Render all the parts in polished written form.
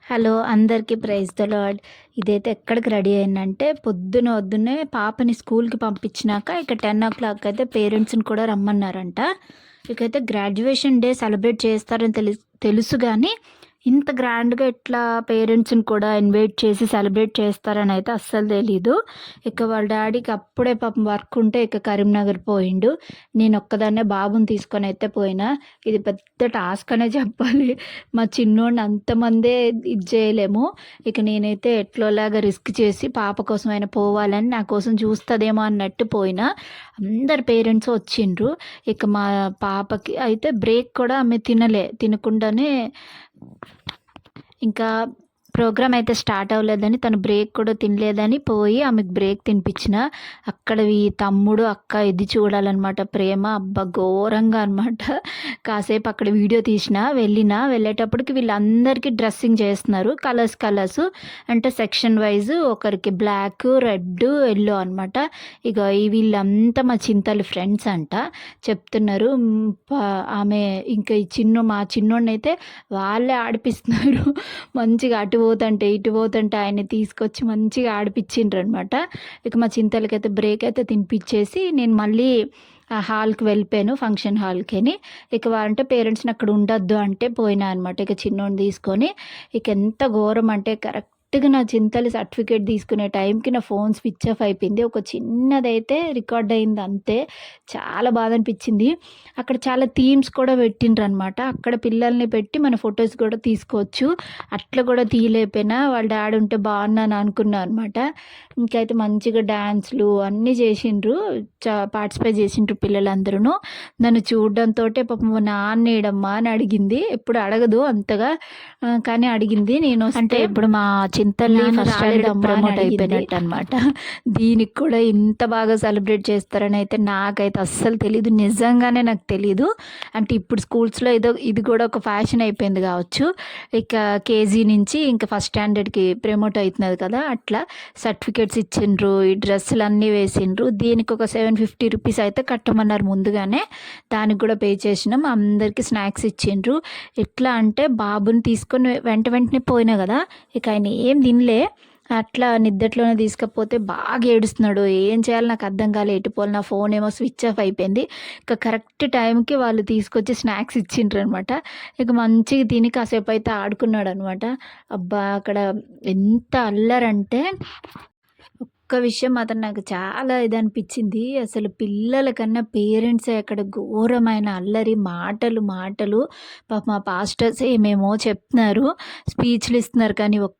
Hello! అందరికీ praise the lord. ఇదైతే ఎక్కడికి రెడీ అయిందంటే పొద్దున్నే పాపని స్కూల్‌కి పంపించినాక ఇక 10:00 అయితే పేరెంట్స్‌ని కూడా రమ్మన్నారంట. ఇకైతే గ్రాడ్యుయేషన్ డే సెలబ్రేట్ చేస్తారని తెలుసు గానీ, ఇంత గ్రాండ్‌గా ఇట్లా పేరెంట్స్‌ని కూడా ఇన్వైట్ చేసి సెలబ్రేట్ చేస్తారని అయితే అస్సలు తెలీదు. ఇక వాళ్ళ డ్యాడీకి అప్పుడే పాపం వర్క్ ఉంటే ఇక కరీంనగర్ పోయిండు. నేనొక్కదాన్నే బాబుని తీసుకొనైతే పోయినా. ఇది పెద్ద టాస్క్ అనే చెప్పాలి. మా చిన్నోడిని అంతమందే ఇది చేయలేము. ఇక నేనైతే ఎట్లోలాగా రిస్క్ చేసి పాప కోసమైనా పోవాలని, నా కోసం చూస్తదేమో అన్నట్టు పోయినా. అందరు పేరెంట్స్ వచ్చిండ్రు. ఇక మా పాపకి అయితే బ్రేక్ కూడా ఆమె తినకుండానే ఇంకా ప్రోగ్రామ్ అయితే స్టార్ట్ అవ్వలేదని, తను బ్రేక్ కూడా తినలేదని పోయి ఆమెకు బ్రేక్ తినిపించిన. అక్కడ ఈ తమ్ముడు, అక్క ఇది చూడాలన్నమాట ప్రేమ. అబ్బా! ఘోరంగా అనమాట. కాసేపు అక్కడ వీడియో తీసిన, వెళ్ళేటప్పటికి వీళ్ళందరికీ డ్రెస్సింగ్ చేస్తున్నారు. కలర్స్ అంటే సెక్షన్ వైజ్ ఒకరికి బ్లాక్, రెడ్, ఎల్లో అనమాట. ఇక వీళ్ళంతా మా చింతలు ఫ్రెండ్స్ అంట చెప్తున్నారు. ఆమె ఇంకా మా చిన్నోడినైతే వాళ్ళే ఆడిపిస్తున్నారు. మంచిగా అటు ఇటు పోతుంటే ఆయన్ని తీసుకొచ్చి మంచిగా ఆడిపించిండ్రనమాట. ఇక మా చింతలకైతే బ్రేక్ అయితే తినిపించేసి నేను మళ్ళీ హాల్కి వెళ్ళిపోయాను, ఫంక్షన్ హాల్కి. ఇక అంటే పేరెంట్స్ని అక్కడ ఉండొద్దు అంటే పోయినా అనమాట. ఇక చిన్నోడిని తీసుకొని ఇక ఎంత ఘోరం అంటే కరెక్ట్గా నా చింతలు సర్టిఫికేట్ తీసుకునే టైంకి నా ఫోన్ స్విచ్ ఆఫ్ అయిపోయింది. ఒక చిన్నదైతే రికార్డ్ అయింది అంతే. చాలా బాధ అనిపించింది. అక్కడ చాలా థీమ్స్ కూడా పెట్టిండ్రనమాట. అక్కడ పిల్లల్ని పెట్టి మన ఫొటోస్ కూడా తీసుకోవచ్చు. అట్లా కూడా తీయలేకపోయినా వాళ్ళ డాడీ ఉంటే బాగున్నాను అనుకున్నా అనమాట. ఇంకైతే మంచిగా డ్యాన్స్లు అన్నీ చేసిండ్రు, పార్టిసిపేట్ చేసిండ్రు పిల్లలందరూ. నన్ను చూడడంతో పాపం నాన్న ఏడమ్మా అని అడిగింది. ఎప్పుడు అడగదు అంతగా, కానీ అడిగింది. నేను అంటే ఇప్పుడు మా చింతల్ని ఫస్ట్ స్టాండర్డ్ ప్రమోట్ అయిపోయినట్టు అనమాట. దీనికి కూడా ఇంత బాగా సెలబ్రేట్ చేస్తారని అయితే నాకైతే అస్సలు తెలీదు. నిజంగానే నాకు తెలీదు. అంటే ఇప్పుడు స్కూల్స్లో ఇది కూడా ఒక ఫ్యాషన్ అయిపోయింది కావచ్చు. ఇక కేజీ నుంచి ఇంకా ఫస్ట్ స్టాండర్డ్కి ప్రమోట్ అవుతున్నది కదా, అట్లా సర్టిఫికేట్స్ ఇచ్చిండ్రు, ఈ డ్రెస్సులు అన్నీ వేసిండ్రు. దీనికి ఒక 750 రూపీస్ అయితే కట్టమన్నారు ముందుగానే. దానికి కూడా పే చేసినాం. అందరికీ స్నాక్స్ ఇచ్చిండ్రు. ఎట్లా అంటే బాబుని తీసుకొని వెంటనే పోయినా కదా, ఇక ఆయన ఏం తినలే. అట్లా నిద్దట్లోనే తీసుకపోతే బాగా ఏడుస్తున్నాడు. ఏం చేయాలో నాకు అర్థం కాలే. ఎటుపోవాలి, నా ఫోన్ ఏమో స్విచ్ ఆఫ్ అయిపోయింది. ఇక కరెక్ట్ టైంకి వాళ్ళు తీసుకొచ్చి స్నాక్స్ ఇచ్చిండ్రు అనమాట. ఇక మంచిగా తిని కాసేపు అయితే ఆడుకున్నాడు అనమాట. అబ్బా! అక్కడ ఎంత అల్లరంటే, ఒక్క విషయం మాత్రం నాకు చాలా ఇదనిపించింది. అసలు పిల్లల కన్నా పేరెంట్సే అక్కడ ఘోరమైన అల్లరి. మాటలు పాపం మా పాస్టర్స్ ఏమేమో చెప్తున్నారు, స్పీచ్లు ఇస్తున్నారు, కానీ ఒక్కరు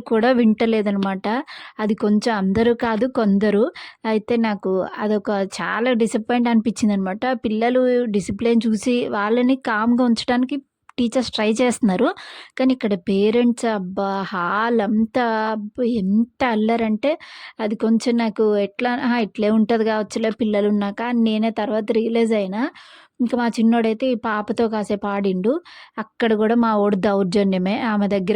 కూడా వింటలేదనమాట. అది కొంచెం అందరూ కాదు, కొందరు. అయితే నాకు అదొక చాలా డిసప్పాయింట్ అనిపించింది అనమాట. పిల్లలు డిసిప్లిన్ చూసి వాళ్ళని కామ్గా ఉంచడానికి టీచర్స్ ట్రై చేస్తున్నారు, కానీ ఇక్కడ పేరెంట్స్ అబ్బా! హాల్ అంతా ఎంత అల్లరంటే అది కొంచెం నాకు ఎట్లా ఇట్లే ఉంటుంది కావచ్చులే పిల్లలు ఉన్నాక అని నేనే తర్వాత రియలైజ్ అయినా. ఇంకా మా చిన్నోడైతే ఈ పాపతో కాసేపు ఆడిండు. అక్కడ కూడా మా వాడు దౌర్జన్యమే. ఆమె దగ్గర